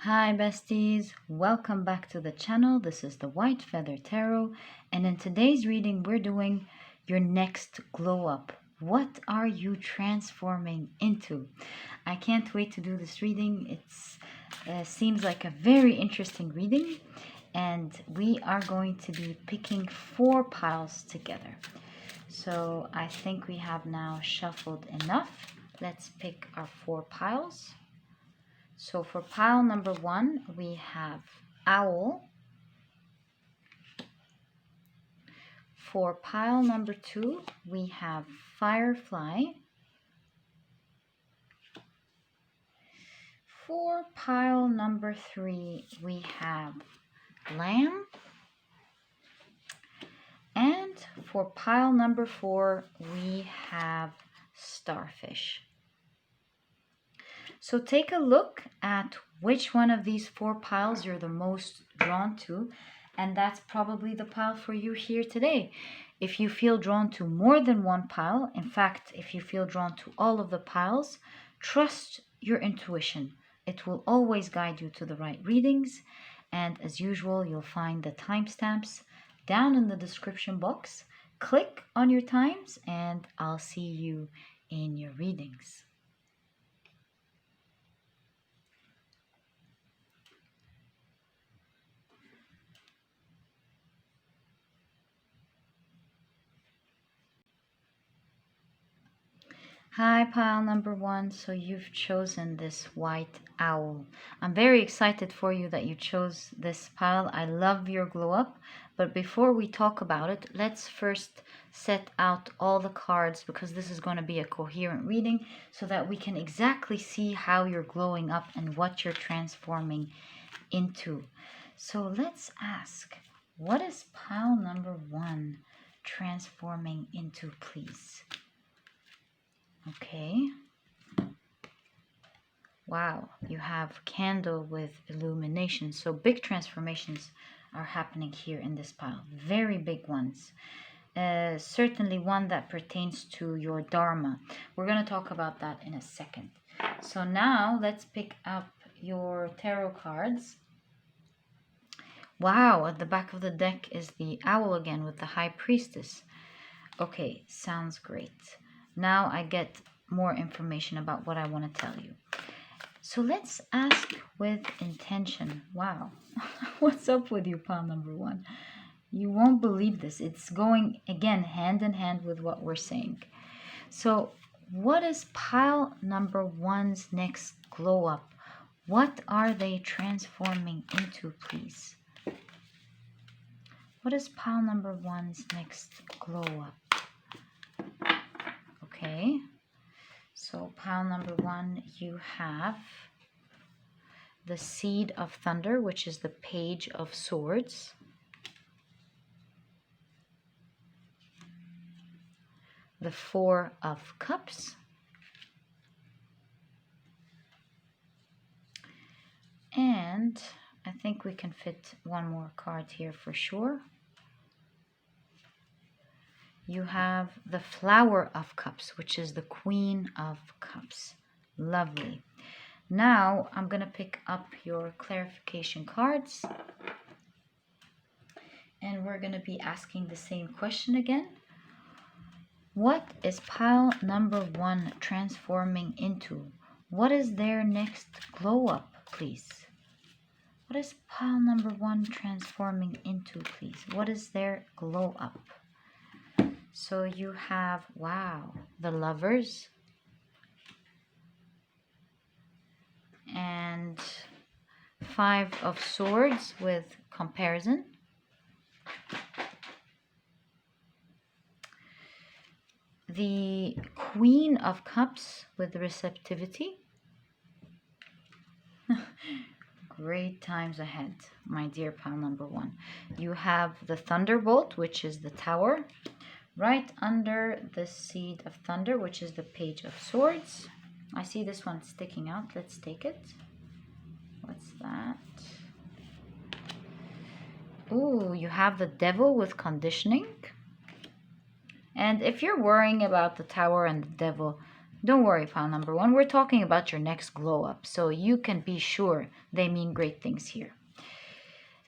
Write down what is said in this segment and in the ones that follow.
Hi besties, welcome back to the channel. This is the White Feather Tarot, and in today's reading we're doing your next glow up. What are you transforming into? I can't wait to do this reading. It seems like a very interesting reading, and we are going to be picking 4 piles together. So I think we have now shuffled enough. Let's pick our 4 piles. So for pile number 1, we have Owl. For pile number 2, we have Firefly. For pile number 3, we have Lamb. And for pile number 4, we have Starfish. So take a look at which one of these 4 piles you're the most drawn to, and that's probably the pile for you here today. If you feel drawn to more than one pile, in fact, if you feel drawn to all of the piles, trust your intuition. It will always guide you to the right readings, and as usual, you'll find the timestamps down in the description box. Click on your times, and I'll see you in your readings. Hi, pile number 1. So you've chosen this white owl. I'm very excited for you that you chose this pile. I love your glow up. But before we talk about it, let's first set out all the cards, because this is going to be a coherent reading so that we can exactly see how you're glowing up and what you're transforming into. So let's ask, what is pile number 1 transforming into, please? Okay. Wow, you have candle with illumination. So big transformations are happening here in this pile. Very big ones. Certainly one that pertains to your dharma. We're going to talk about that in a second. So now let's pick up your tarot cards. Wow, at the back of the deck is the owl again with the high priestess. Okay, sounds great. Now I get more information about what I want to tell you. So let's ask with intention. Wow, what's up with you, pile number 1? You won't believe this. It's going, again, hand in hand with what we're saying. So what is pile number 1's next glow up? What are they transforming into, please? What is pile number 1's next glow up? Okay, so pile number 1, you have the Seed of Thunder, which is the Page of Swords. The 4 of Cups. And I think we can fit one more card here for sure. You have the Flower of Cups, which is the Queen of Cups. Lovely. Now I'm going to pick up your clarification cards. And we're going to be asking the same question again. What is pile number 1 transforming into? What is their next glow up, please? What is pile number 1 transforming into, please? What is their glow up? So you have, wow, the Lovers and 5 of Swords with comparison. The Queen of Cups with receptivity. Great times ahead, my dear pile number 1. You have the Thunderbolt, which is the Tower. Right under the Seed of Thunder, which is the Page of Swords. I see this one sticking out. Let's take it. What's that? Ooh, you have the Devil with conditioning. And if you're worrying about the Tower and the Devil, Don't worry, pile number one. We're talking about your next glow up, so you can be sure they mean great things here.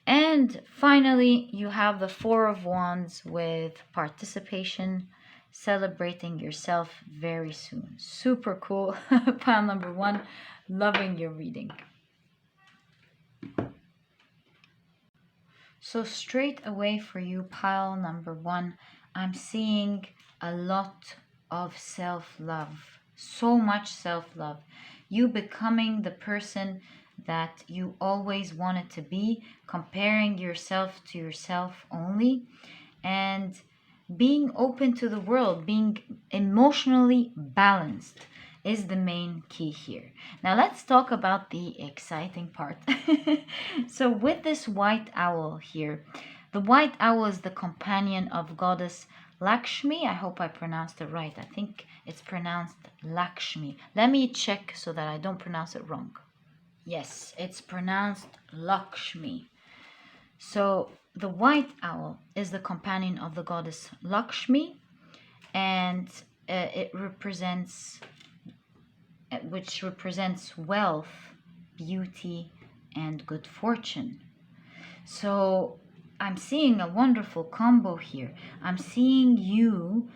And finally, you have the Four of Wands with participation, celebrating yourself very soon. Super cool. Pile number one, loving your reading. So straight away for you, pile number one, I'm seeing a lot of self-love. So much self-love. You becoming the person that you always wanted to be, comparing yourself to yourself only, and being open to the world, being emotionally balanced is the main key here. Now let's talk about the exciting part. So with this white owl here, the white owl is the companion of goddess Lakshmi. I hope I pronounced it right. I think it's pronounced Lakshmi. Let me check so that I don't pronounce it wrong. Yes, it's pronounced Lakshmi. So the white owl is the companion of the goddess Lakshmi, and it represents, which represents wealth, beauty, and good fortune. So I'm seeing a wonderful combo here. I'm seeing you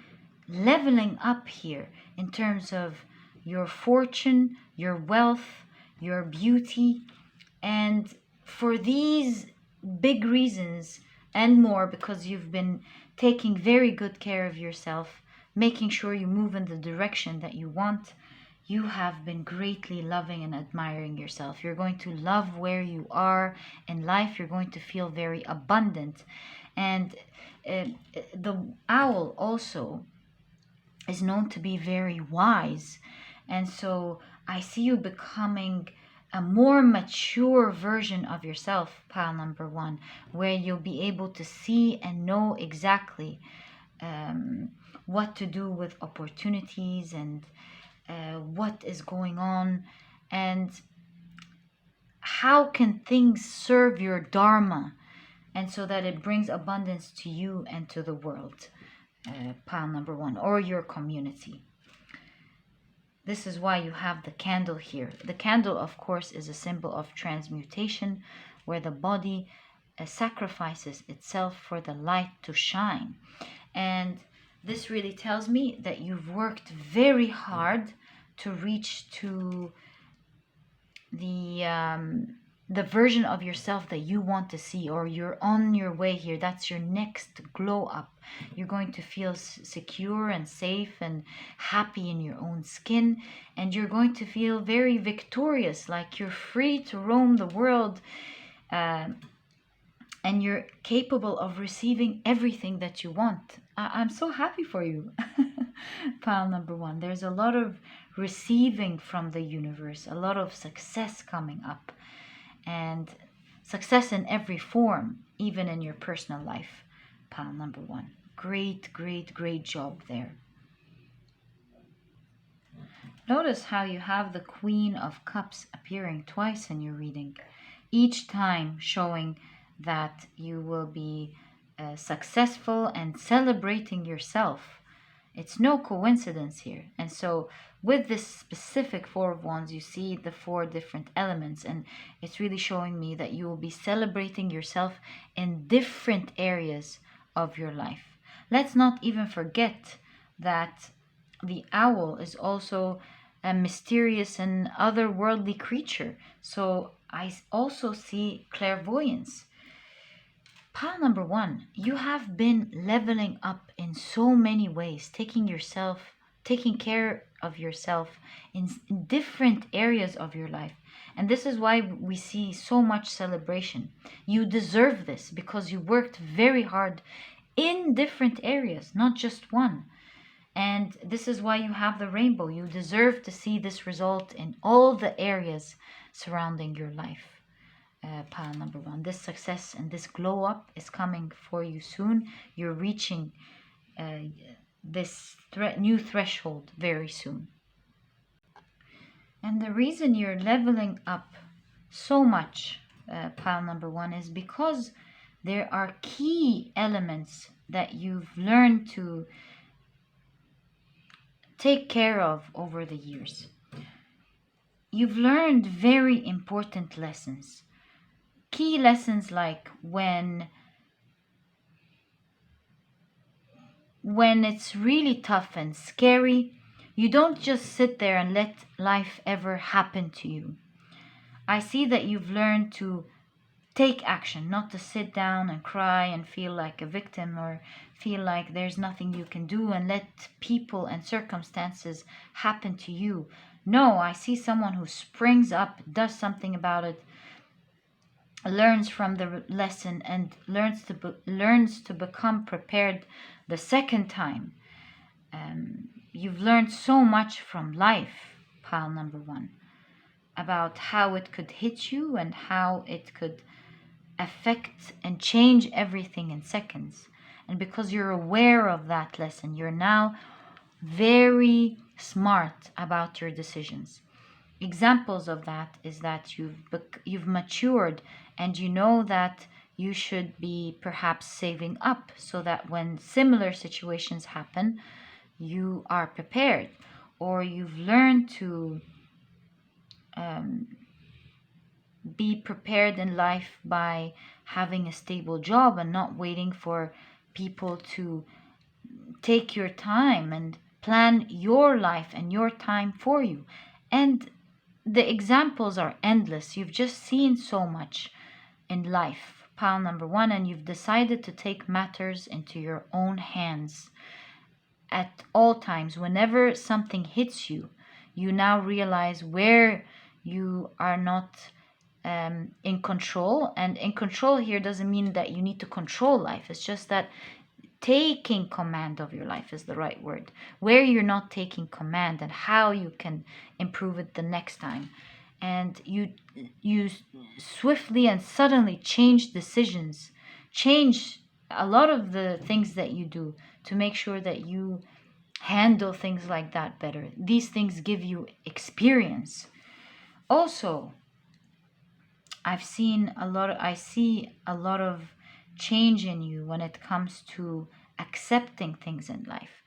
leveling up here in terms of your fortune, your wealth, your beauty, and for these big reasons and more, because you've been taking very good care of yourself, making sure you move in the direction that you want, you have been greatly loving and admiring yourself. You're going to love where you are in life. You're going to feel very abundant. And the owl also is known to be very wise. And so I see you becoming a more mature version of yourself, pile number one, where you'll be able to see and know exactly what to do with opportunities and what is going on, and how can things serve your dharma, and so that it brings abundance to you and to the world, pile number one, or your community. This is why you have the candle here. The candle, of course, is a symbol of transmutation, where the body sacrifices itself for the light to shine. And this really tells me that you've worked very hard to reach to the version of yourself that you want to see, or you're on your way here. That's your next glow up. You're going to feel secure and safe and happy in your own skin, and you're going to feel very victorious, like you're free to roam the world, and you're capable of receiving everything that you want. I'm so happy for you. Pile number one, there's a lot of receiving from the universe, a lot of success coming up, and success in every form, even in your personal life. Pile number one, great, great, great job there. Notice how you have the Queen of Cups appearing twice in your reading, each time showing that you will be successful and celebrating yourself. It's no coincidence here. And so with this specific Four of Wands, you see the four different elements, and it's really showing me that you will be celebrating yourself in different areas of your life. Let's not even forget that the owl is also a mysterious and otherworldly creature. So I also see clairvoyance. Pile number one, you have been leveling up in so many ways, taking care of yourself in different areas of your life. And this is why we see so much celebration. You deserve this because you worked very hard in different areas, not just one. And this is why you have the rainbow. You deserve to see this result in all the areas surrounding your life. Pile number one, this success and this glow up is coming for you soon. You're reaching this new threshold very soon. And the reason you're leveling up so much, pile number one, is because there are key elements that you've learned to take care of over the years. You've learned very important lessons. Key lessons like when it's really tough and scary, you don't just sit there and let life ever happen to you. I see that you've learned to take action, not to sit down and cry and feel like a victim or feel like there's nothing you can do and let people and circumstances happen to you. No, I see someone who springs up, does something about it, learns from the lesson, and learns to become prepared the second time. You've learned so much from life, pile number one, about how it could hit you and how it could affect and change everything in seconds. And because you're aware of that lesson, you're now very smart about your decisions. Examples of that is that you've matured, and you know that you should be perhaps saving up so that when similar situations happen, you are prepared. Or you've learned to be prepared in life by having a stable job and not waiting for people to take your time and plan your life and your time for you. And the examples are endless. You've just seen so much in life, pile number one, and you've decided to take matters into your own hands at all times. Whenever something hits you, you now realize where you are not in control. And in control here doesn't mean that you need to control life. It's just that taking command of your life is the right word. Where you're not taking command and how you can improve it the next time. And you swiftly and suddenly change decisions, change a lot of the things that you do to make sure that you handle things like that better. These things give you experience. Also, I see a lot of change in you when it comes to accepting things in life.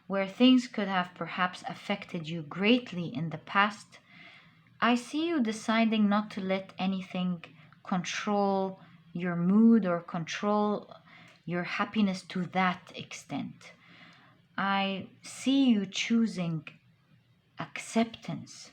Where things could have perhaps affected you greatly in the past, I see you deciding not to let anything control your mood or control your happiness to that extent. I see you choosing acceptance.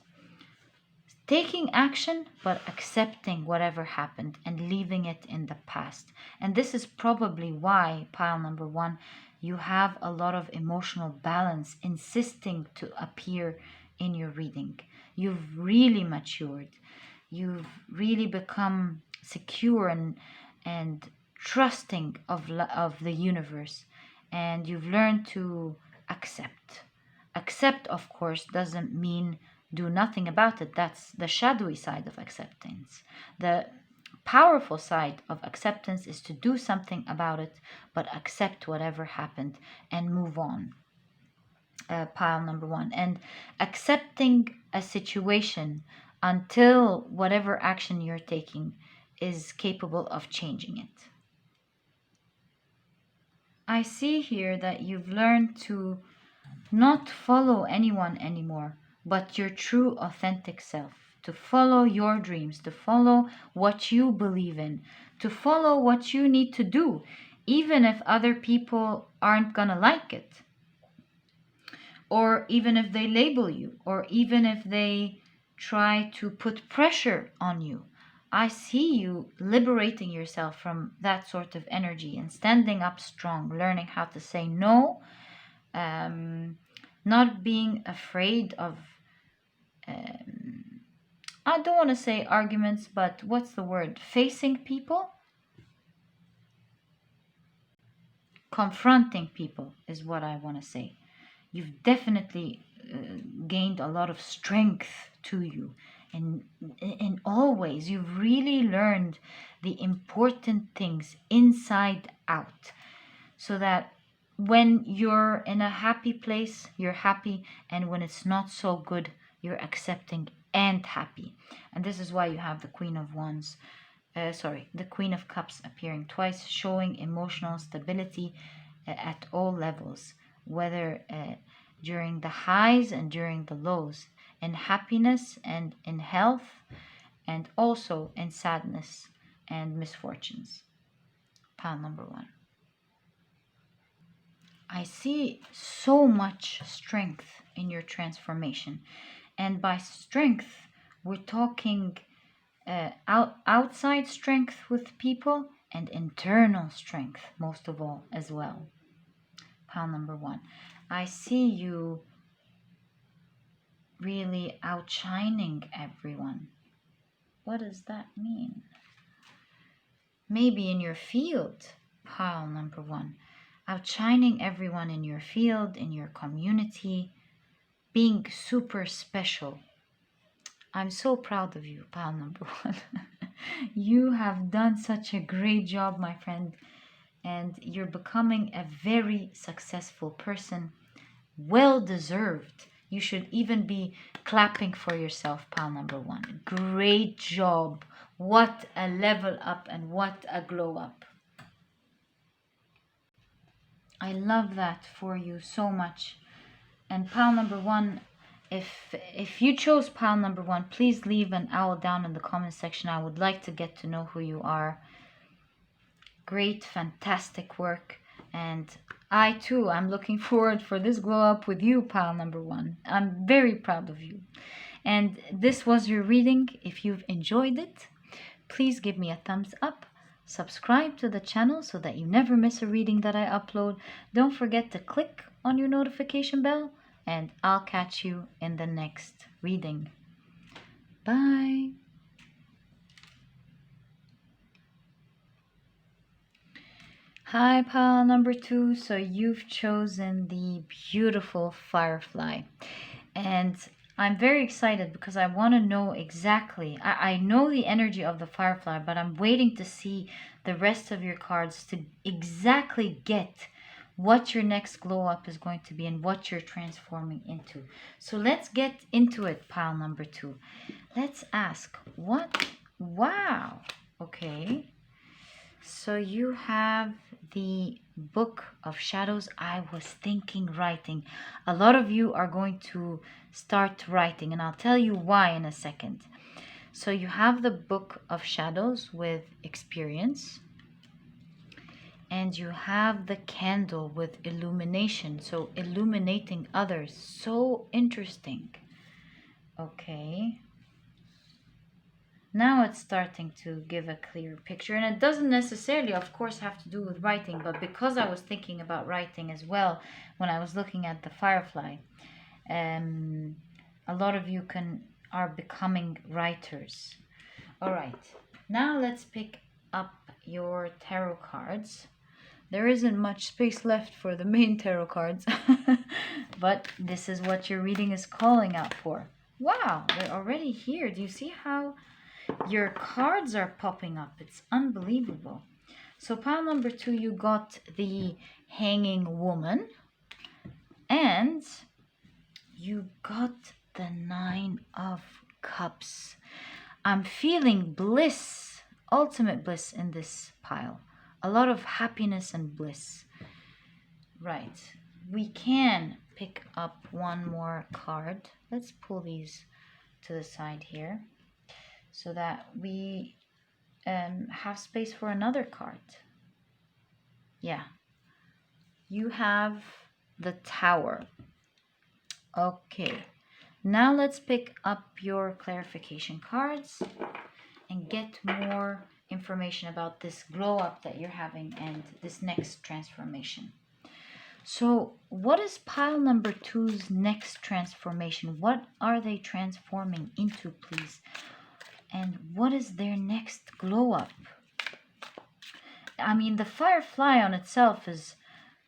Taking action, but accepting whatever happened and leaving it in the past. And this is probably why, pile number one, you have a lot of emotional balance insisting to appear in your reading. You've really matured. You've really become secure and trusting of the universe. And you've learned to accept. Accept, of course, doesn't mean do nothing about it. That's the shadowy side of acceptance. The powerful side of acceptance is to do something about it, but accept whatever happened and move on. Pile number one. And accepting a situation until whatever action you're taking is capable of changing it. I see here that you've learned to not follow anyone anymore, but your true authentic self, to follow your dreams, to follow what you believe in, to follow what you need to do, even if other people aren't gonna like it, or even if they label you, or even if they try to put pressure on you. I see you liberating yourself from that sort of energy and standing up strong, learning how to say no, not being afraid of I don't want to say arguments, but what's the word? Facing people? Confronting people is what I want to say. You've definitely gained a lot of strength to you. And in all ways, you've really learned the important things inside out. So that when you're in a happy place, you're happy. And when it's not so good, you're accepting and happy. And this is why you have the Queen of Wands, the Queen of Cups appearing twice, showing emotional stability at all levels, whether during the highs and during the lows, in happiness and in health, and also in sadness and misfortunes. Pile number 1. I see so much strength in your transformation. And by strength, we're talking outside strength with people and internal strength, most of all, as well. Pile number 1. I see you really outshining everyone. What does that mean? Maybe in your field, pile number 1. Outshining everyone in your field, in your community, being super special. I'm so proud of you, pile number 1. You have done such a great job, my friend, and you're becoming a very successful person. Well deserved. You should even be clapping for yourself, pile number 1. Great job. What a level up and what a glow up. I love that for you so much. And pile number 1, if you chose pile number 1, please leave an owl down in the comment section. I would like to get to know who you are. Great, fantastic work. And I too, I'm looking forward for this glow up with you, pile number 1. I'm very proud of you. And this was your reading. If you've enjoyed it, please give me a thumbs up. Subscribe to the channel so that you never miss a reading that I upload. Don't forget to click on your notification bell, and I'll catch you in the next reading. Bye. Hi, pile number 2. So you've chosen the beautiful Firefly. And I'm very excited because I want to know exactly. I know the energy of the Firefly, but I'm waiting to see the rest of your cards to exactly get what your next glow up is going to be and what you're transforming into. So let's get into it, pile number 2. Let's ask what? Wow. Okay. So you have the Book of Shadows. I was thinking writing. A lot of you are going to start writing, and I'll tell you why in a second. So you have the Book of Shadows with experience, and you have the candle with illumination, so illuminating others. So interesting. Okay. Now it's starting to give a clear picture, and it doesn't necessarily, of course, have to do with writing, but because I was thinking about writing as well when I was looking at the Firefly, a lot of you are becoming writers. All right, now let's pick up your tarot cards. There isn't much space left for the main tarot cards, but this is what your reading is calling out for. Wow, they're already here. Do you see how your cards are popping up? It's unbelievable. So pile number 2, you got the Hanging Woman, and you got the 9 of Cups. I'm feeling bliss, ultimate bliss in this pile. A lot of happiness and bliss. Right. We can pick up one more card. Let's pull these to the side here, so that we have space for another card. Yeah. You have the Tower. Okay. Now let's pick up your clarification cards and get more information about this glow up that you're having and this next transformation. So what is pile number 2's next transformation? What are they transforming into, please? And what is their next glow up? I mean, the Firefly on itself is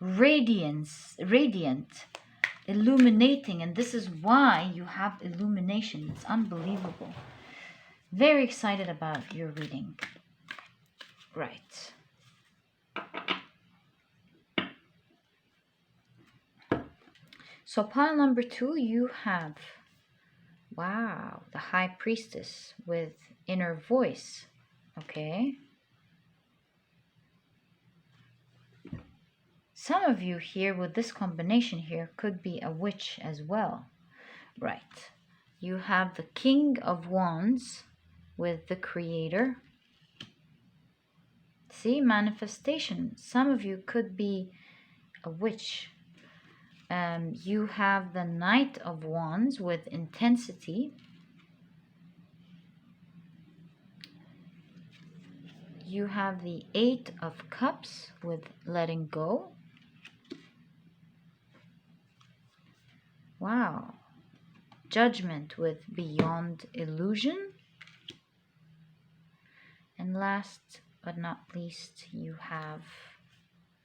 radiant, illuminating, and this is why you have illumination. It's unbelievable. Very excited about your reading. Right. So pile number 2, you have, wow, the High Priestess with inner voice. Okay. some of you here with this combination here could be a witch as well. Right. You have the King of Wands with the Creator. See, manifestation. Some of you could be a witch. You have the Knight of Wands with intensity. You have the Eight of Cups with letting go. Wow. Judgment with beyond illusion. And last but not least, you have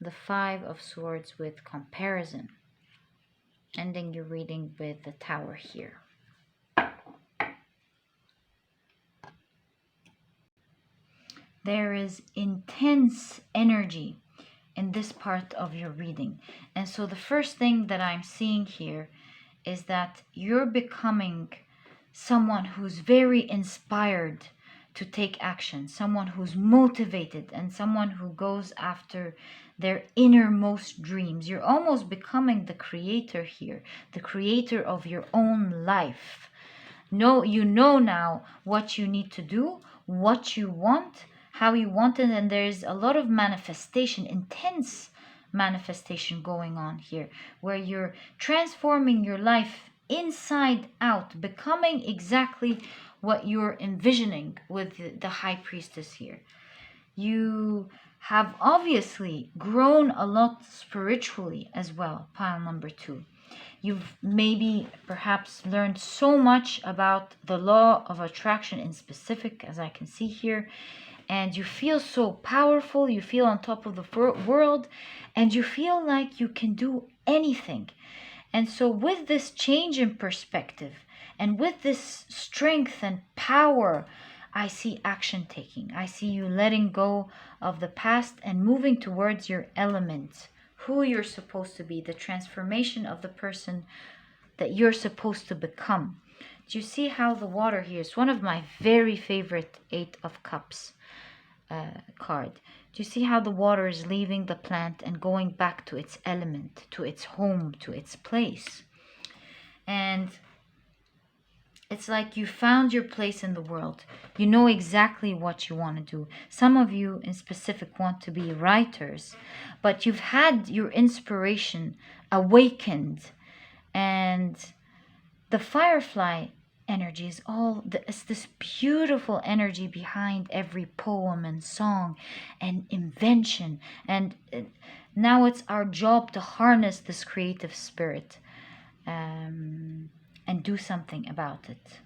the Five of Swords with comparison. Ending your reading with the Tower here. There is intense energy in this part of your reading. And so the first thing that I'm seeing here is that you're becoming someone who's very inspired to take action, someone who's motivated, and someone who goes after their innermost dreams. You're almost becoming the creator here, the creator of your own life. You know now what you need to do, what you want, how you want it, and there's a lot of manifestation, intense manifestation going on here, where you're transforming your life inside out, becoming exactly what you're envisioning with the High Priestess here. You have obviously grown a lot spiritually as well, pile number 2. You've maybe perhaps learned so much about the law of attraction in specific, as I can see here, and you feel so powerful, you feel on top of the world, and you feel like you can do anything. And so with this change in perspective, and with this strength and power, I see action taking. I see you letting go of the past and moving towards your element, who you're supposed to be, the transformation of the person that you're supposed to become. Do you see how the water here is one of my very favorite Eight of Cups card? Do you see how the water is leaving the plant and going back to its element, to its home, to its place? And it's like you found your place in the world. You know exactly what you want to do. Some of you in specific want to be writers, but you've had your inspiration awakened. And the Firefly energy is it's this beautiful energy behind every poem and song and invention. And now it's our job to harness this creative spirit and do something about it.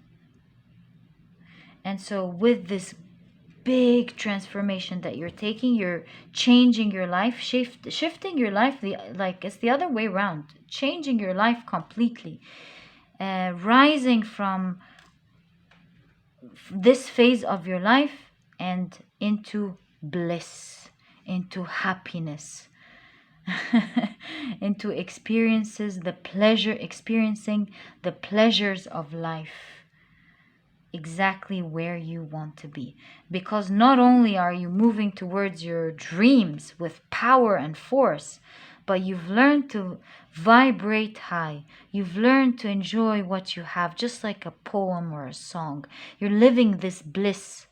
And so with this big transformation that you're taking, you're changing your life, shifting your life, like it's the other way around, changing your life completely, rising from this phase of your life and into bliss, into happiness, into experiencing the pleasures of life, exactly where you want to be. Because not only are you moving towards your dreams with power and force, but you've learned to vibrate high. You've learned to enjoy what you have, just like a poem or a song. You're living this bliss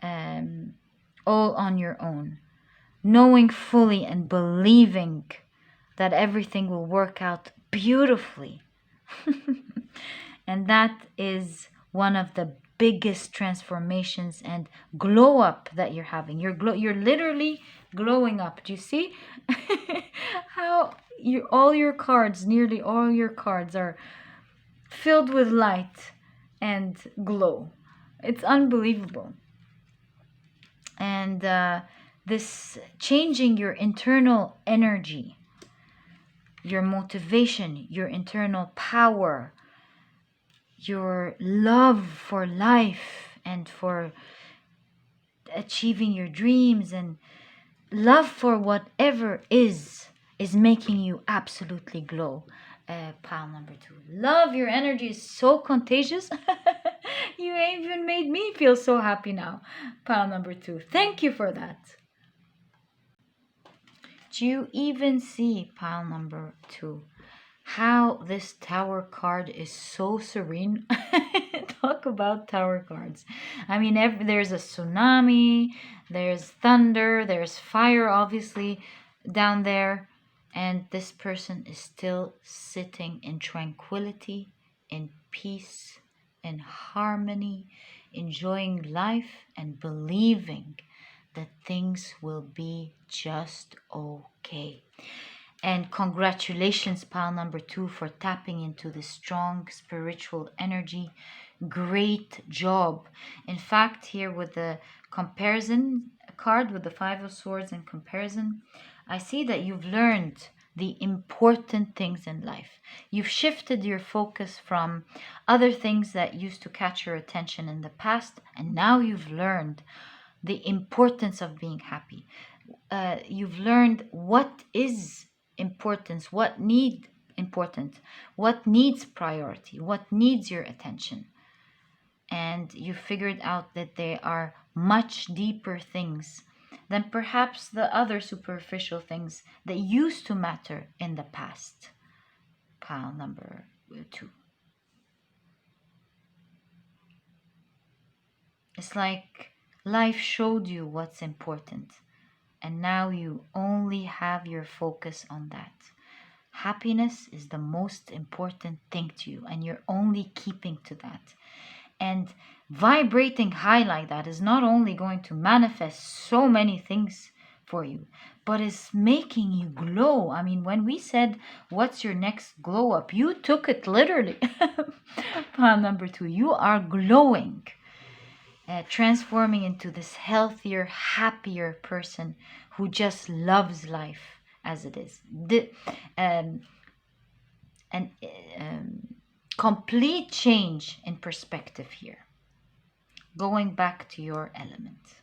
all on your own, knowing fully and believing that everything will work out beautifully. And that is one of the biggest transformations and glow up that you're having. You're literally glowing up. Do you see how nearly all your cards are filled with light and glow? It's unbelievable. And this changing your internal energy, your motivation, your internal power, your love for life and for achieving your dreams, and love for whatever is making you absolutely glow. Pile number 2. Love, your energy is so contagious. You even made me feel so happy now. Pile number 2. Thank you for that. Do you even see, pile number 2, how this tower card is so serene? Talk about tower cards. I mean, there's a tsunami, there's thunder, there's fire, obviously, down there. And this person is still sitting in tranquility, in peace, in harmony, enjoying life and believing that things will be just okay. And congratulations, pile number 2, for tapping into this strong spiritual energy. Great job. In fact, here with the comparison card, with the Five of Swords in comparison, I see that you've learned the important things in life. You've shifted your focus from other things that used to catch your attention in the past, and now you've learned the importance of being happy. You've learned what is importance, what needs priority, what needs your attention. And you figured out that there are much deeper things than perhaps the other superficial things that used to matter in the past. Pile number 2. It's like life showed you what's important, and now you only have your focus on that. Happiness is the most important thing to you, and you're only keeping to that. And vibrating high like that is not only going to manifest so many things for you, but is making you glow. I mean, when we said, what's your next glow up? You took it literally. Pile number 2, you are glowing. Transforming into this healthier, happier person who just loves life as it is. Complete change in perspective here. Going back to your element.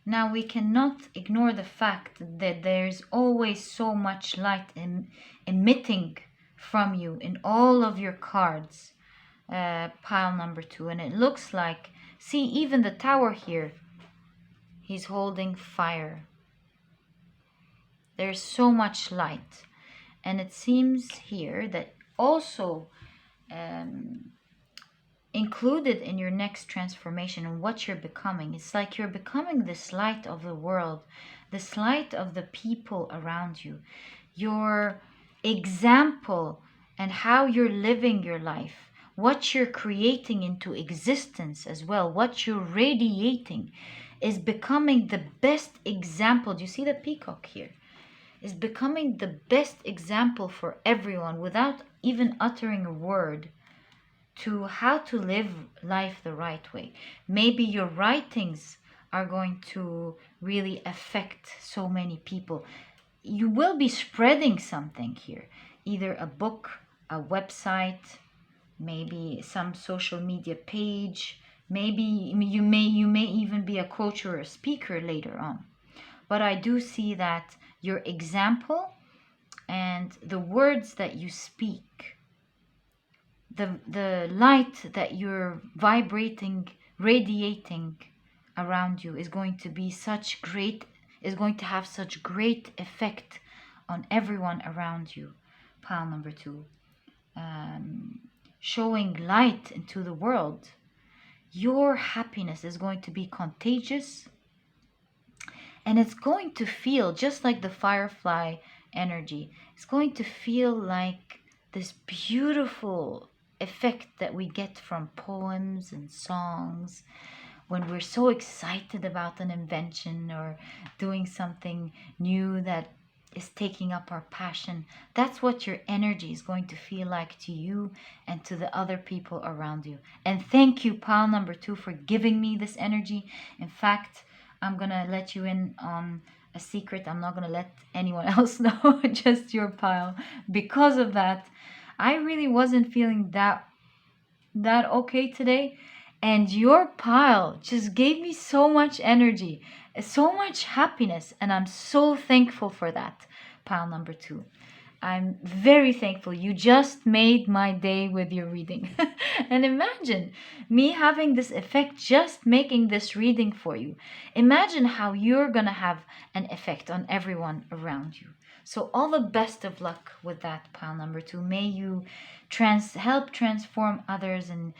Now we cannot ignore the fact that there's always so much light emitting from you in all of your cards, pile number 2, and it looks like, see, even the tower here, he's holding fire. There's so much light, and it seems here that also included in your next transformation and what you're becoming, it's like you're becoming this light of the world, this light of the people around you, your example, and how you're living your life, what you're creating into existence as well, what you're radiating is becoming the best example. Do you see the peacock here? Is becoming the best example for everyone without even uttering a word to how to live life the right way. Maybe your writings are going to really affect so many people. You will be spreading something here, either a book, a website, maybe some social media page, maybe you may even be a coach or a speaker later on. But I do see that your example and the words that you speak, the light that you're vibrating, radiating around you is going to have such great effect on everyone around you. Pile number 2, showing light into the world. Your happiness is going to be contagious, and it's going to feel just like the Firefly energy. It's going to feel like this beautiful effect that we get from poems and songs when we're so excited about an invention or doing something new that is taking up our passion. That's what your energy is going to feel like to you and to the other people around you. And thank you, pile number 2, for giving me this energy. In fact, I'm gonna let you in on a secret. I'm not gonna let anyone else know, just your pile. Because of that, I really wasn't feeling that okay today, and your pile just gave me so much energy, so much happiness, and I'm so thankful for that, pile number 2. I'm very thankful. You just made my day with your reading. And imagine me having this effect, just making this reading for you. Imagine how you're going to have an effect on everyone around you. So all the best of luck with that, pile number 2. May you help transform others and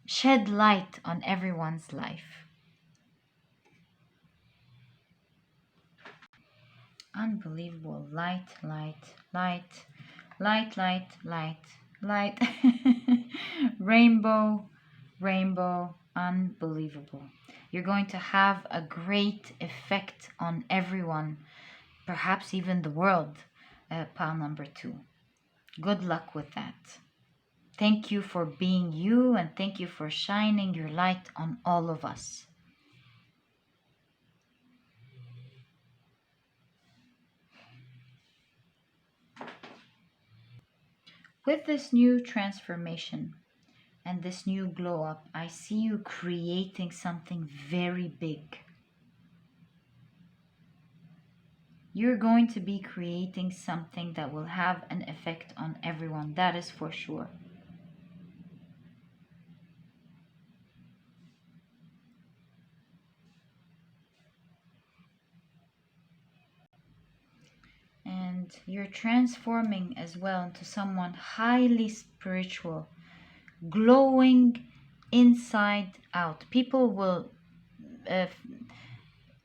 shed light on everyone's life. Unbelievable. Light, light, light, light, light, light, light. Rainbow, rainbow. Unbelievable. You're going to have a great effect on everyone, perhaps even the world, pile number 2. Good luck with that. Thank you for being you, and thank you for shining your light on all of us. With this new transformation and this new glow up, I see you creating something very big. You're going to be creating something that will have an effect on everyone. That is for sure. And you're transforming as well into someone highly spiritual, glowing inside out. People will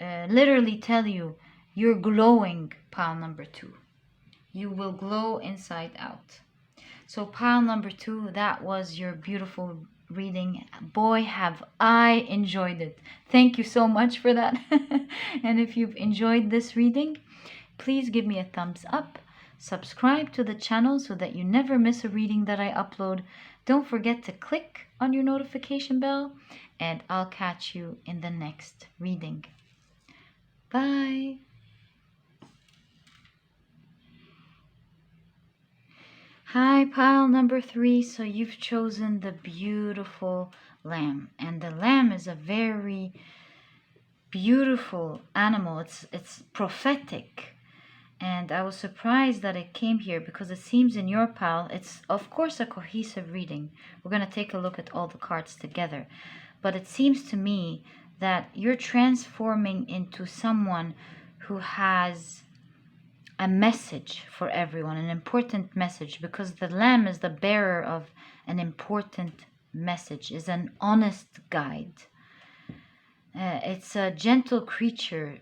literally tell you you're glowing, pile number 2. You will glow inside out. So pile number 2, that was your beautiful reading. Boy, have I enjoyed it. Thank you so much for that. And if you've enjoyed this reading, please give me a thumbs up. Subscribe to the channel so that you never miss a reading that I upload. Don't forget to click on your notification bell, and I'll catch you in the next reading. Bye. Hi, pile number 3. So you've chosen the beautiful lamb, and the lamb is a very beautiful animal. It's prophetic, and I was surprised that it came here because it seems in your pile it's of course a cohesive reading. We're going to take a look at all the cards together, but it seems to me that you're transforming into someone who has a message for everyone, an important message, because the lamb is the bearer of an important message, is an honest guide. It's a gentle creature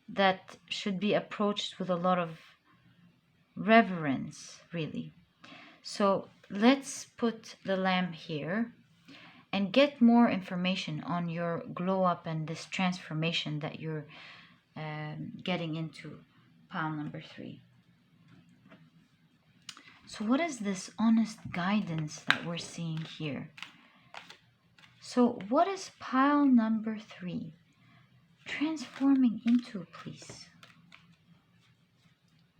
that should be approached with a lot of reverence, really. So let's put the lamb here and get more information on your glow up and this transformation that you're getting into, pile number 3. So what is this honest guidance that we're seeing here? So what is pile number 3 transforming into, please?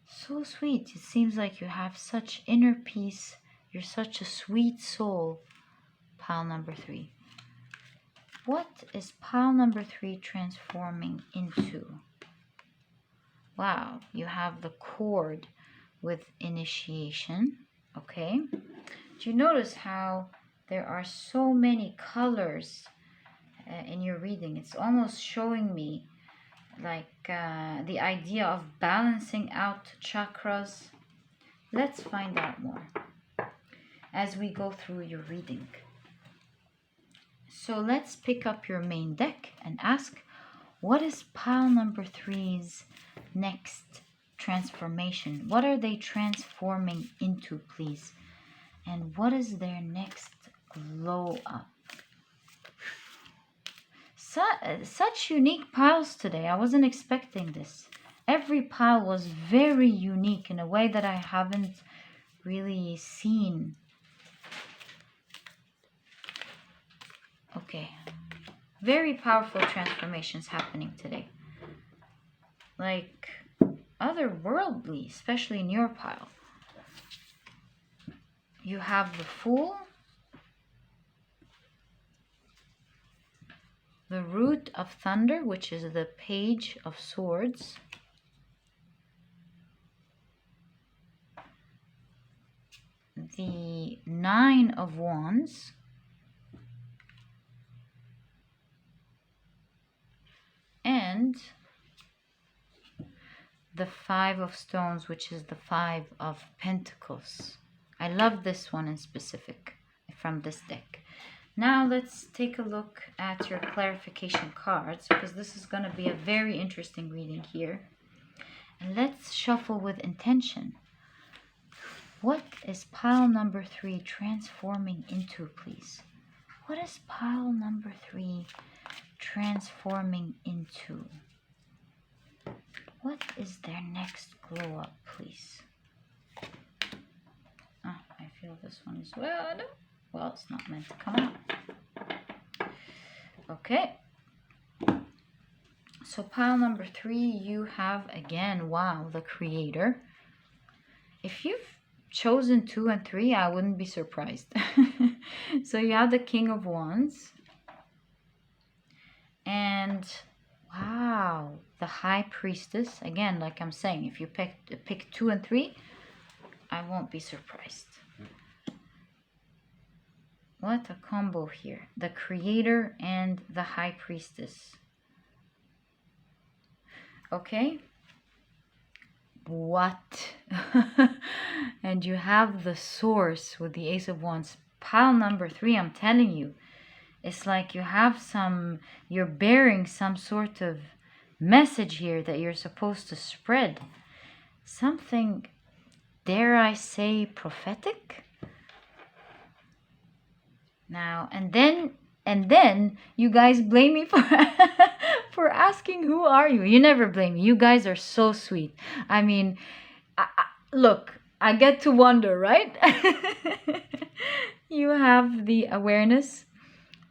So sweet. It seems like you have such inner peace. You're such a sweet soul, pile number 3. What is pile number 3 transforming into? Wow, you have the cord with initiation. Okay. Do you notice how there are so many colors in your reading? It's almost showing me like the idea of balancing out chakras. Let's find out more as we go through your reading. So let's pick up your main deck and ask, what is pile number 3's next transformation? What are they transforming into, please? And what is their next glow up? Such unique piles today. I wasn't expecting this. Every pile was very unique in a way that I haven't really seen. Okay. Very powerful transformations happening today. Like otherworldly, especially in your pile. You have the Fool, the Root of Thunder, which is the Page of Swords, the Nine of Wands, and the Five of Stones, which is the Five of Pentacles. I love this one in specific from this deck. Now let's take a look at your clarification cards, because this is going to be a very interesting reading here. And let's shuffle with intention. What is pile number 3 transforming into, please? What is pile number 3 transforming into? What is their next glow up, please? Ah, I feel this one as well. Well, it's not meant to come out. Okay. So pile number 3, you have again, wow, the Creator. If you've chosen 2 and 3, I wouldn't be surprised. So you have the King of Wands. And wow, the High Priestess. Again, like I'm saying, if you pick 2 and 3, I won't be surprised. What a combo here. The Creator and the High Priestess. Okay. What? And you have the Source with the Ace of Wands. Pile number 3, I'm telling you. It's like you have you're bearing some sort of message here that you're supposed to spread. Something, dare I say, prophetic? Now, and then you guys blame me for for asking, who are you? You never blame me. You guys are so sweet. I mean, look, I get to wonder, right? You have the awareness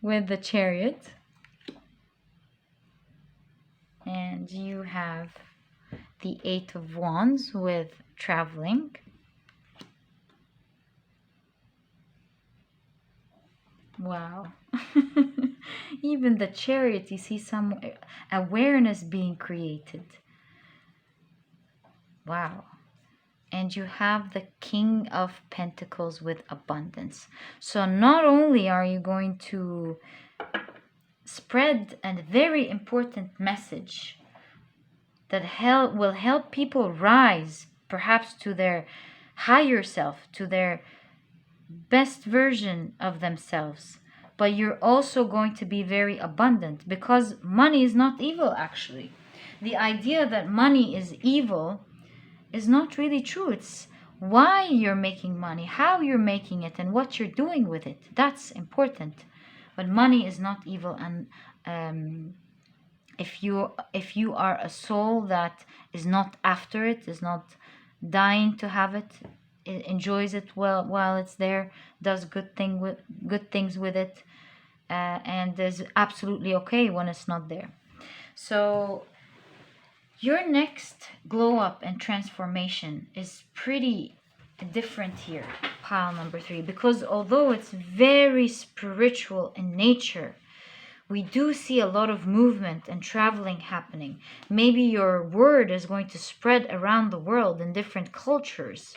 with the Chariot, and you have the Eight of Wands with traveling. Wow. Even the Chariot, you see some awareness being created. Wow. And you have the King of Pentacles with abundance. So not only are you going to spread a very important message that will help people rise, perhaps to their higher self, to their best version of themselves, but you're also going to be very abundant, because money is not evil. Actually, the idea that money is evil is not really true. It's why you're making money, how you're making it, and what you're doing with it. That's important. But money is not evil. And if you are a soul that is not after it, is not dying to have it, enjoys it well while it's there, does good things with it, and is absolutely okay when it's not there. So your next glow up and transformation is pretty different here, pile number 3, because although it's very spiritual in nature, we do see a lot of movement and traveling happening. Maybe your word is going to spread around the world in different cultures,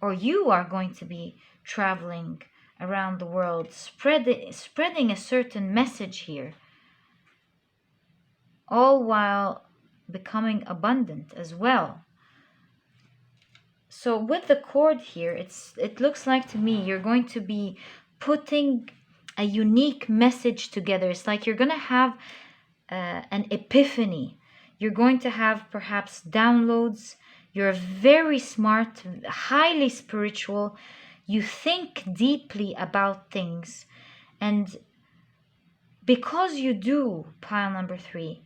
or you are going to be traveling around the world, spreading a certain message here, all while becoming abundant as well. So with the cord here, it looks like to me you're going to be putting a unique message together. It's like you're going to have an epiphany. You're going to have perhaps downloads. You're very smart, highly spiritual. You think deeply about things. And because you do, pile number 3,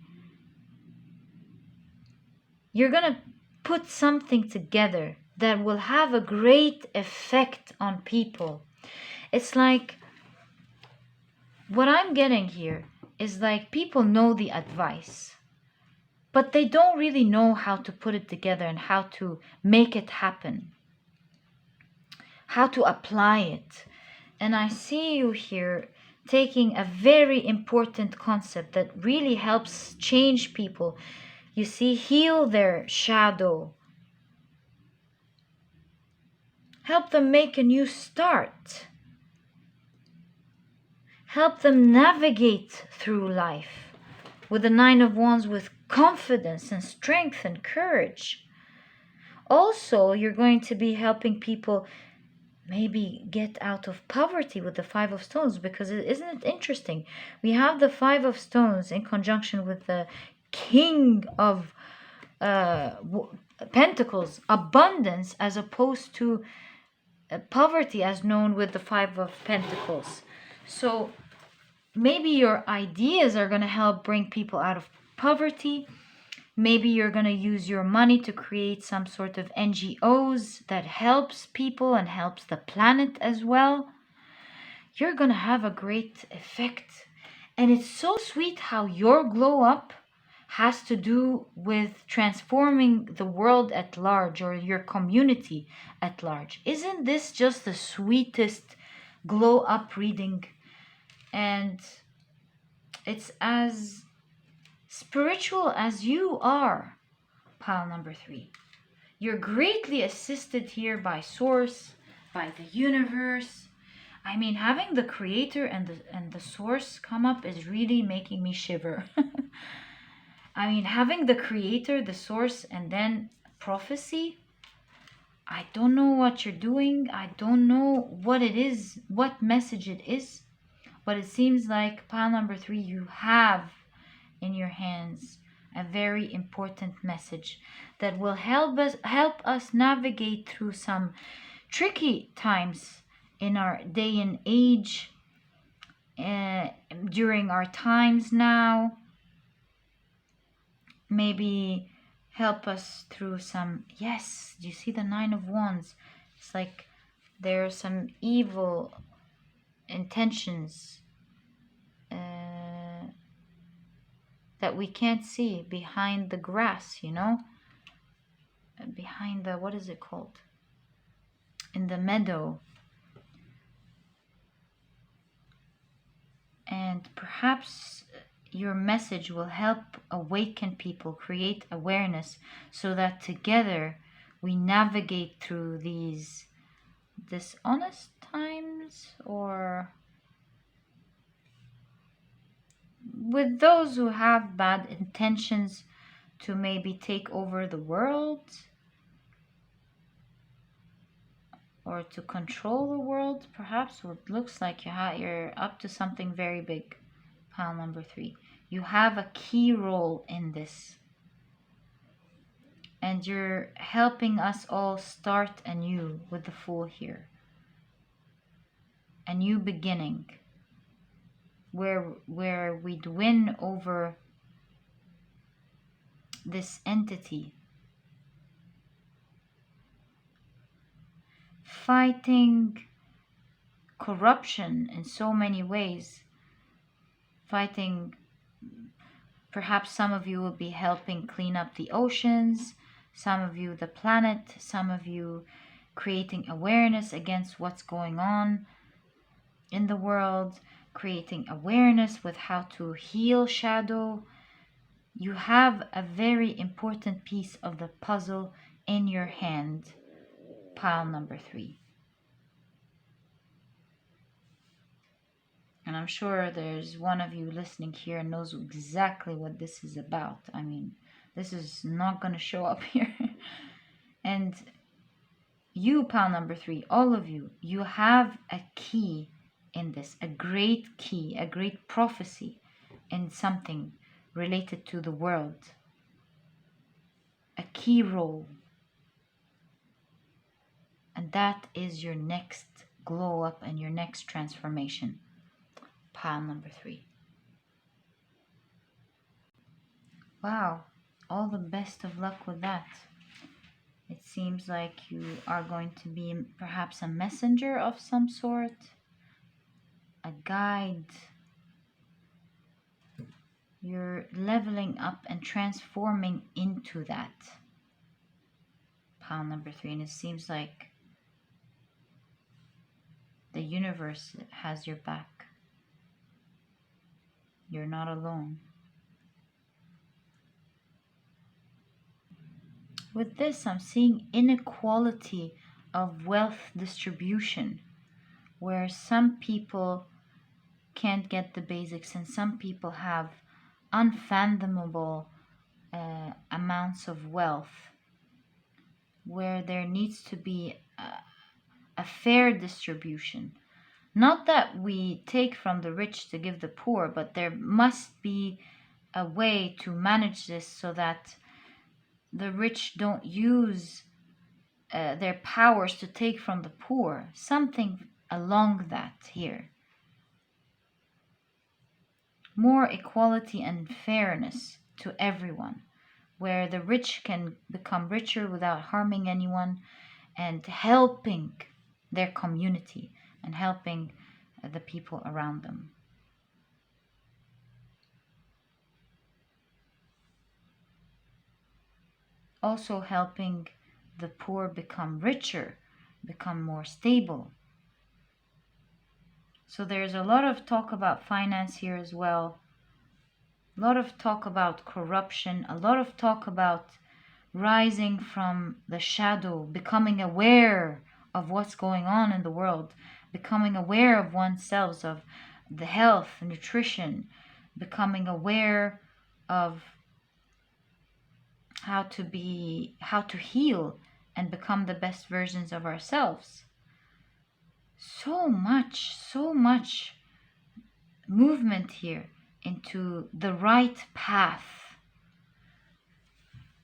you're going to put something together that will have a great effect on people. It's like, what I'm getting here is like people know the advice, but they don't really know how to put it together and how to make it happen, how to apply it. And I see you here taking a very important concept that really helps change people. You see, heal their shadow, Help them make a new start. Help them navigate through life with the Nine of Wands with confidence and strength and courage. Also, you're going to be helping people maybe get out of poverty with the Five of Stones, because isn't it interesting? We have the Five of Stones in conjunction with the King of Pentacles, abundance, as opposed to poverty as known with the Five of Pentacles. So maybe your ideas are going to help bring people out of poverty. Maybe you're going to use your money to create some sort of NGOs that helps people and helps the planet as well. You're going to have a great effect. And it's so sweet how your glow up has to do with transforming the world at large, or your community at large. Isn't this just the sweetest glow up reading? And it's as spiritual as you are, pile number 3. You're greatly assisted here by Source, by the universe. I mean, having the Creator and the Source come up is really making me shiver. I mean, having the Creator, the Source, and then prophecy. I don't know what you're doing. I don't know what it is, what message it is. But it seems like pile number 3, you have in your hands a very important message that will help us navigate through some tricky times in our day and age, during our times now. Maybe help us through some, yes, do you see the Nine of Wands? It's like there are some evil intentions that we can't see behind the grass, you know, behind the, what is it called, in the meadow. And perhaps your message will help awaken people, create awareness, so that together we navigate through these dishonest times, or with those who have bad intentions to maybe take over the world or to control the world. Perhaps it looks like you're up to something very big, pile number 3. You have a key role in this, and you're helping us all start anew with the Fool here. A new beginning where we'd win over this entity, fighting corruption in so many ways, fighting, perhaps some of you will be helping clean up the oceans, some of you the planet, some of you creating awareness against what's going on in the world, creating awareness with how to heal shadow. You have a very important piece of the puzzle in your hand, pile number 3. And I'm sure there's one of you listening here knows exactly what this is about. I mean, this is not going to show up here. And you, pile number 3, all of you, you have a key in this, a great key, a great prophecy in something related to the world, a key role. And that is your next glow up and your next transformation, pile number 3. Wow, all the best of luck with that. It seems like you are going to be perhaps a messenger of some sort, a guide. You're leveling up and transforming into that, pile number 3. And it seems like the universe has your back. You're not alone. With this, I'm seeing inequality of wealth distribution, where some people can't get the basics and some people have unfathomable amounts of wealth, where there needs to be a fair distribution. Not that we take from the rich to give the poor, but there must be a way to manage this so that the rich don't use their powers to take from the poor. Something along that here. More equality and fairness to everyone, where the rich can become richer without harming anyone and helping their community and helping the people around them. Also helping the poor become richer, become more stable. So there's a lot of talk about finance here as well. A lot of talk about corruption, a lot of talk about rising from the shadow, becoming aware of what's going on in the world, becoming aware of oneself, of the health, nutrition, becoming aware of how to heal and become the best versions of ourselves. So much movement here into the right path.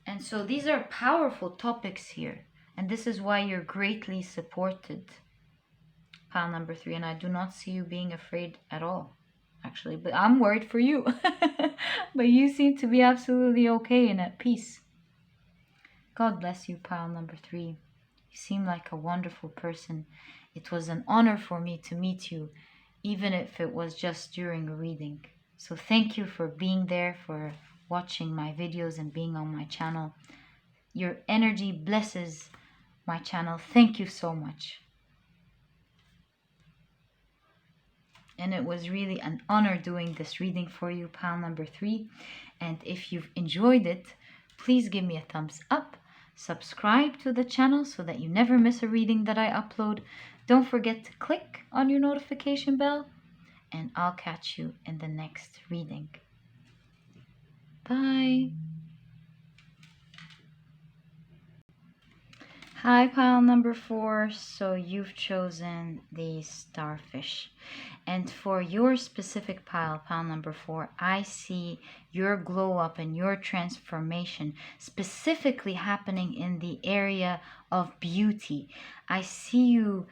And so these are powerful topics here, and this is why you're greatly supported, pile number 3, and I do not see you being afraid at all, actually, but I'm worried for you. But you seem to be absolutely okay and at peace. God bless you, pile number 3. You seem like a wonderful person. It was an honor for me to meet you, even if it was just during a reading. So thank you for being there, for watching my videos and being on my channel. Your energy blesses my channel. Thank you so much. And it was really an honor doing this reading for you, pile number 3. And if you've enjoyed it, please give me a thumbs up. Subscribe to the channel so that you never miss a reading that I upload. Don't forget to click on your notification bell, and I'll catch you in the next reading. Bye. Hi, pile number 4. So you've chosen the Starfish. And for your specific pile number 4, I see your glow up and your transformation specifically happening in the area of beauty. I see you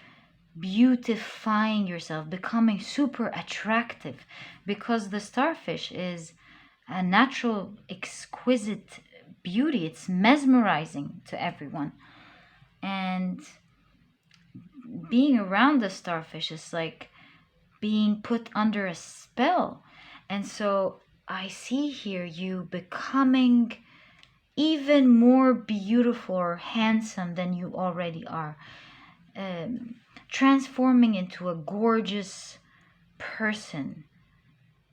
beautifying yourself, becoming super attractive, because the starfish is a natural, exquisite beauty. It's mesmerizing to everyone. And being around the starfish is like being put under a spell. And so I see here you becoming even more beautiful or handsome than you already are, transforming into a gorgeous person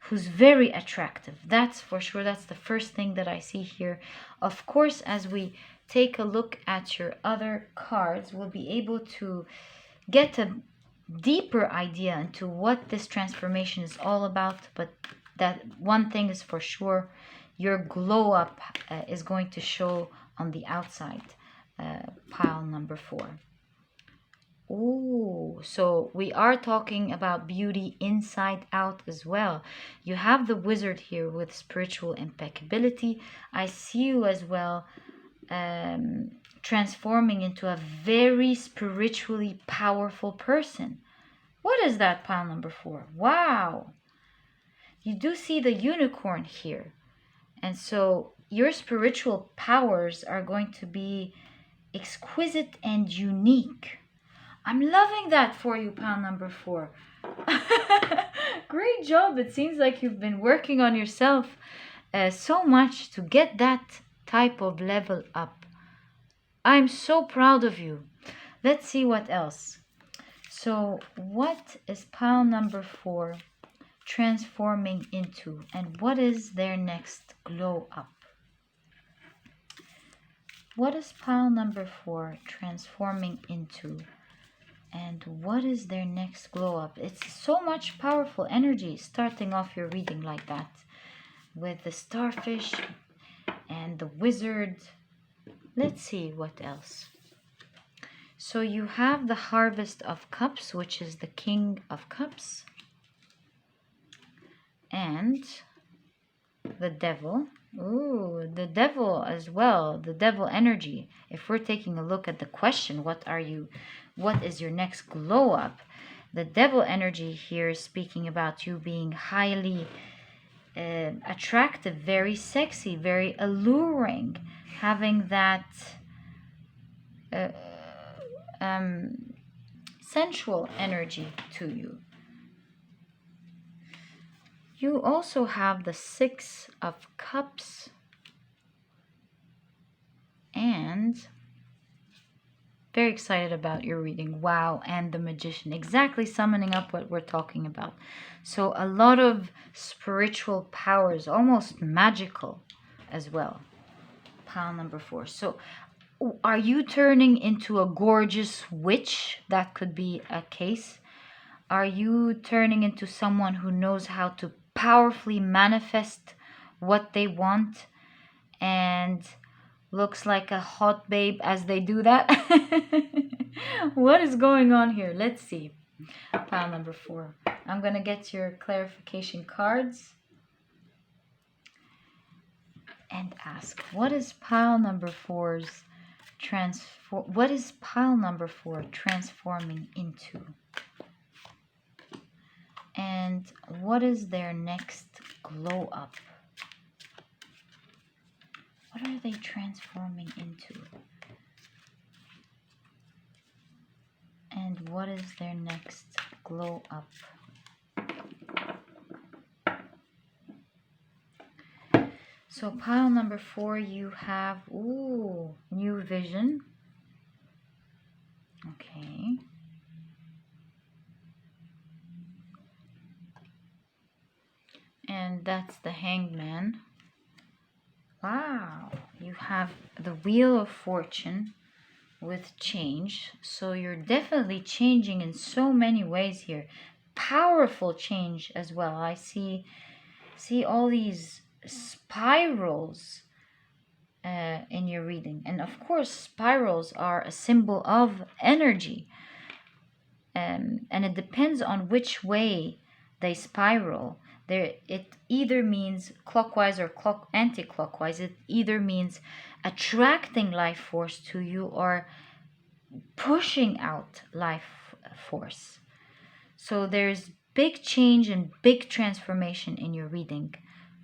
who's very attractive. That's for sure. That's the first thing that I see here. Of course, as we take a look at your other cards, we'll be able to get a deeper idea into what this transformation is all about. But that one thing is for sure, your glow up is going to show on the outside, pile number 4. Oh, so we are talking about beauty inside out as well. You have the wizard here with spiritual impeccability. I see you as well transforming into a very spiritually powerful person. What is that, pile number 4? Wow. You do see the unicorn here. And so your spiritual powers are going to be exquisite and unique. I'm loving that for you, pile number 4. Great job. It seems like you've been working on yourself so much to get that type of level up. I'm so proud of you. Let's see what else. So what is pile number 4 transforming into, and what is their next glow up? What is pile number 4 transforming into? And what is their next glow up? It's so much powerful energy starting off your reading like that. With the starfish and the wizard. Let's see what else. So you have the harvest of cups, which is the king of cups. And the devil. Ooh, the devil as well. The devil energy. If we're taking a look at the question, what is your next glow up? The devil energy here is speaking about you being highly attractive, very sexy, very alluring, having that sensual energy to you. You also have the 6 of Cups and very excited about your reading. Wow, and the Magician, exactly summoning up what we're talking about. So a lot of spiritual powers, almost magical as well. Pile number 4. So are you turning into a gorgeous witch? That could be a case. Are you turning into someone who knows how to powerfully manifest what they want and looks like a hot babe as they do that? What is going on here? Let's see. Pile number 4. I'm going to get your clarification cards and ask, what is pile number 4's what is pile number 4 transforming into? And what is their next glow up? What are they transforming into? And what is their next glow up? So pile number 4, you have, ooh, new vision. Okay. And that's the Hangman. Wow. You have the Wheel of Fortune with change. So you're definitely changing in so many ways here. Powerful change as well. I see all these spirals in your reading. And of course, spirals are a symbol of energy. And it depends on which way they spiral. It either means clockwise or anti-clockwise. It either means attracting life force to you or pushing out life force. So there's big change and big transformation in your reading,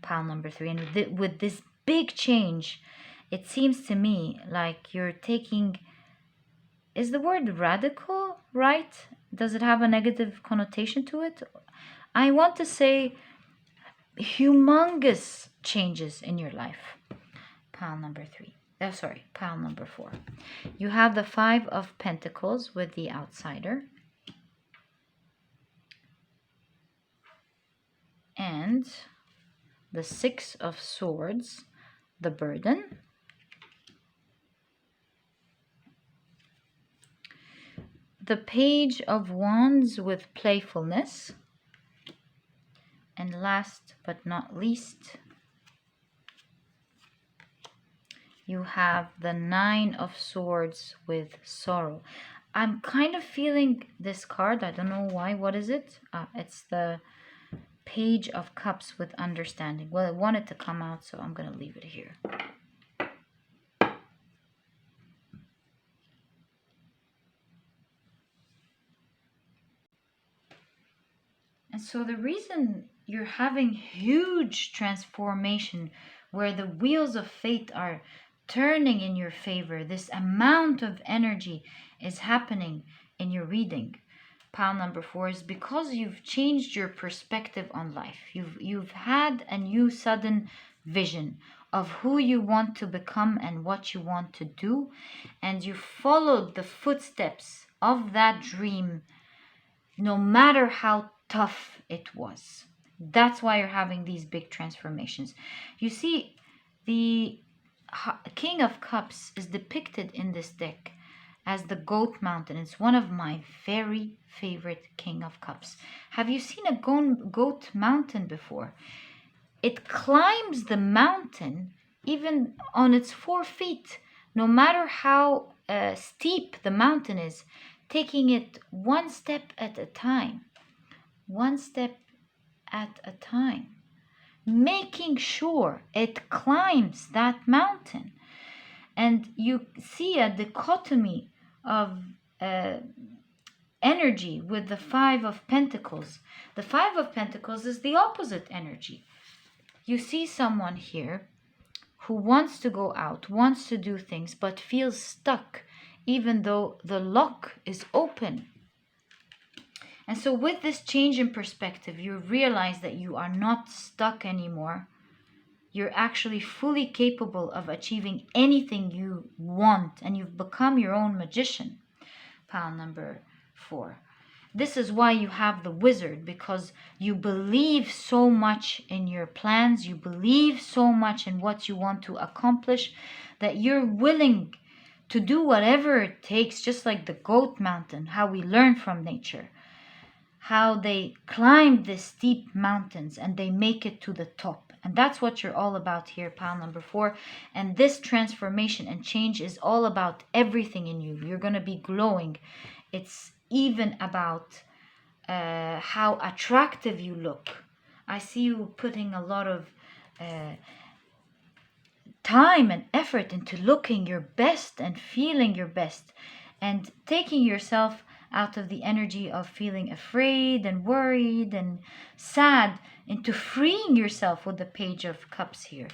pile number 3. And with this big change, it seems to me like you're taking... Is the word radical right? Does it have a negative connotation to it? I want to say humongous changes in your life. Pile number 3. Pile number 4. You have the 5 of Pentacles with the Outsider. And the 6 of Swords, the Burden. The Page of Wands with Playfulness. And last but not least, you have the 9 of Swords with Sorrow. I'm kind of feeling this card. I don't know why. What is it? It's the Page of Cups with Understanding. Well, it wanted to come out, so I'm going to leave it here. And so the reason you're having huge transformation where the wheels of fate are turning in your favor, this amount of energy is happening in your reading, pile number 4, is because you've changed your perspective on life. You've had a new sudden vision of who you want to become and what you want to do, and you followed the footsteps of that dream no matter how tough it was. That's why you're having these big transformations. You see, the King of Cups is depicted in this deck as the Goat Mountain. It's one of my very favorite King of Cups. Have you seen a goat mountain before? It climbs the mountain even on its 4 feet, no matter how steep the mountain is, taking it one step at a time, one step at a time, making sure it climbs that mountain. And you see a dichotomy of energy with the Five of Pentacles. The Five of Pentacles is the opposite energy. You see someone here who wants to go out, wants to do things, but feels stuck even though the lock is open. And so with this change in perspective, you realize that you are not stuck anymore. You're actually fully capable of achieving anything you want, and you've become your own magician. Pile number 4. This is why you have the Wizard, because you believe so much in your plans, you believe so much in what you want to accomplish, that you're willing to do whatever it takes, just like the Goat Mountain, how we learn from nature, how they climb the steep mountains and they make it to the top. And that's what you're all about here, pile number 4. And this transformation and change is all about everything in you. You're going to be glowing. It's even about how attractive you look. I see you putting a lot of time and effort into looking your best and feeling your best, and taking yourself out of the energy of feeling afraid and worried and sad into freeing yourself with the Page of Cups here.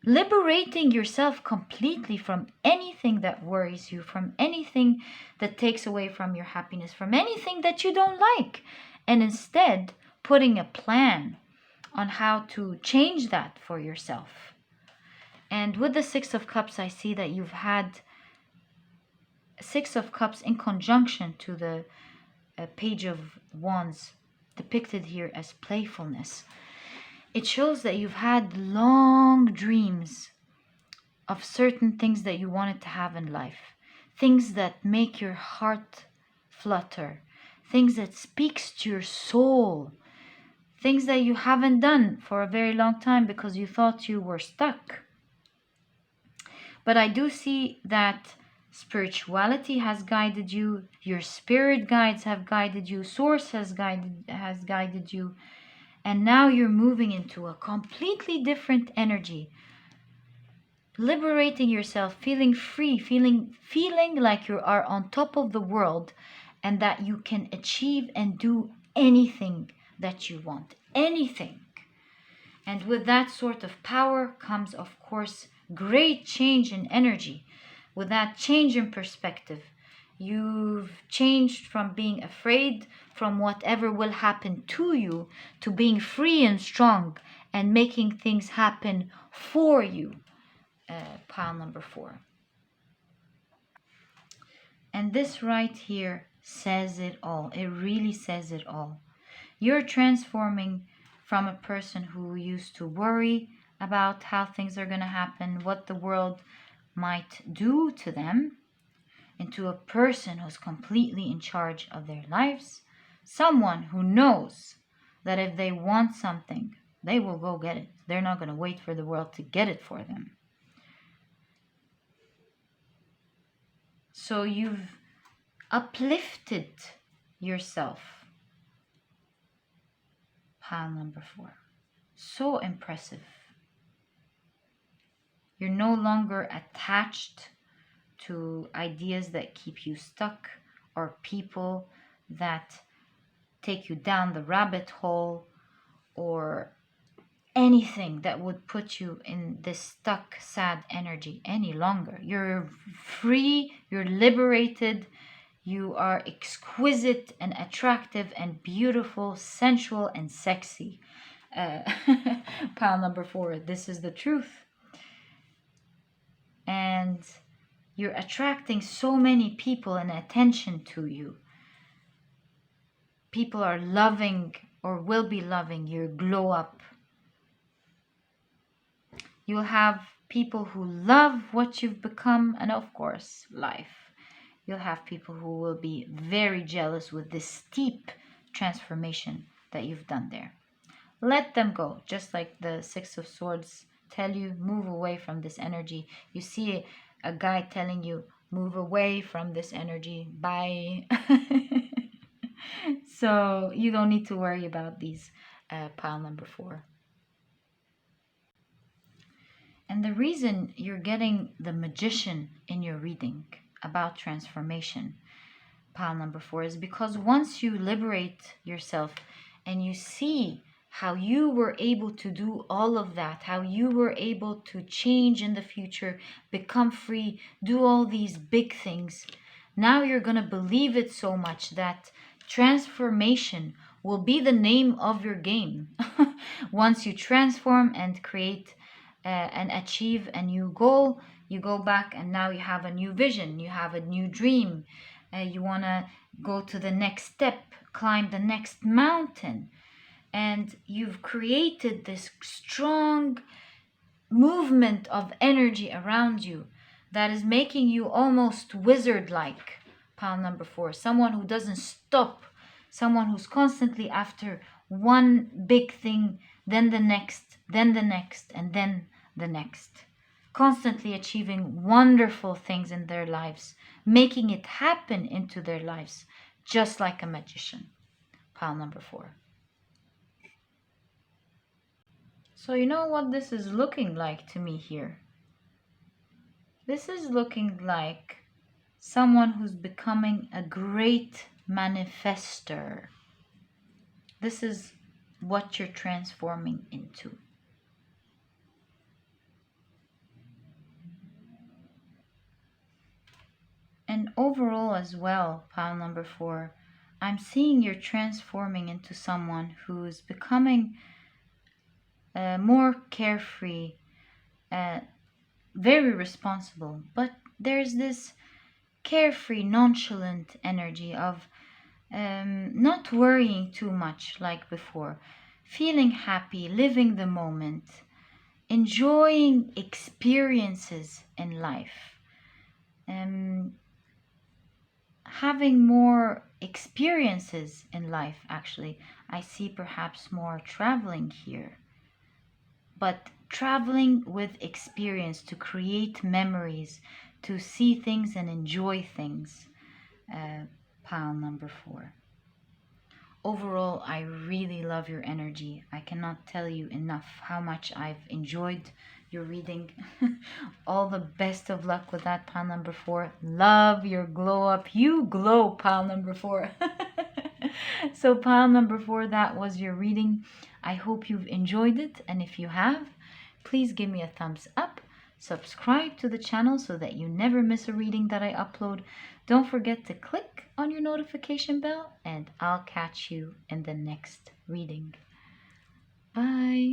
Liberating yourself completely from anything that worries you, from anything that takes away from your happiness, from anything that you don't like, and instead putting a plan on how to change that for yourself. And with the Six of Cups, I see that you've had Six of Cups in conjunction to the Page of Wands, depicted here as playfulness. It shows that you've had long dreams of certain things that you wanted to have in life, things that make your heart flutter, things that speaks to your soul, things that you haven't done for a very long time because you thought you were stuck. But I do see that spirituality has guided you, your spirit guides have guided you, source has guided you, and now you're moving into a completely different energy, liberating yourself, feeling free, feeling like you are on top of the world, and that you can achieve and do anything that you want, anything. And with that sort of power comes, of course, great change in energy. With that change in perspective, you've changed from being afraid from whatever will happen to you to being free and strong and making things happen for you. Pile number 4. And this right here says it all. It really says it all. You're transforming from a person who used to worry about how things are going to happen, what the world might do to them, into a person who's completely in charge of their lives. Someone who knows that if they want something, they will go get it. They're not going to wait for the world to get it for them. So you've uplifted yourself. Pile number 4. So impressive. You're no longer attached to ideas that keep you stuck or people that take you down the rabbit hole or anything that would put you in this stuck, sad energy any longer. You're free, you're liberated, you are exquisite and attractive and beautiful, sensual and sexy. Pile number 4, this is the truth. And you're attracting so many people and attention to you. People are loving or will be loving your glow up. You'll have people who love what you've become, and of course, life. You'll have people who will be very jealous with this steep transformation that you've done there. Let them go, just like the Six of Swords tell you, move away from this energy. You see a guy telling you, move away from this energy, bye. So you don't need to worry about these, pile number 4. And the reason you're getting the Magician in your reading about transformation, pile number 4, is because once you liberate yourself and you see how you were able to do all of that, how you were able to change in the future, become free, do all these big things, now you're going to believe it so much that transformation will be the name of your game. Once you transform and create and achieve a new goal, you go back and now you have a new vision, you have a new dream, you want to go to the next step, climb the next mountain, and you've created this strong movement of energy around you that is making you almost wizard-like, pile number 4. Someone who doesn't stop, someone who's constantly after one big thing, then the next, then the next, and then the next. Constantly achieving wonderful things in their lives, making it happen into their lives, just like a magician, pile number 4. So you know what this is looking like to me here? This is looking like someone who's becoming a great manifester. This is what you're transforming into. And overall as well, pile number 4, I'm seeing you're transforming into someone who's becoming more carefree, very responsible. But there's this carefree, nonchalant energy of not worrying too much like before, feeling happy, living the moment, enjoying experiences in life, having more experiences in life. Actually, I see perhaps more traveling here, but traveling with experience to create memories, to see things and enjoy things, pile number 4. Overall, I really love your energy. I cannot tell you enough how much I've enjoyed your reading. All the best of luck with that, pile number 4. Love your glow up. You glow, pile number 4. So pile number 4, that was your reading. I hope you've enjoyed it, and if you have, please give me a thumbs up. Subscribe to the channel so that you never miss a reading that I upload. Don't forget to click on your notification bell, and I'll catch you in the next reading. Bye.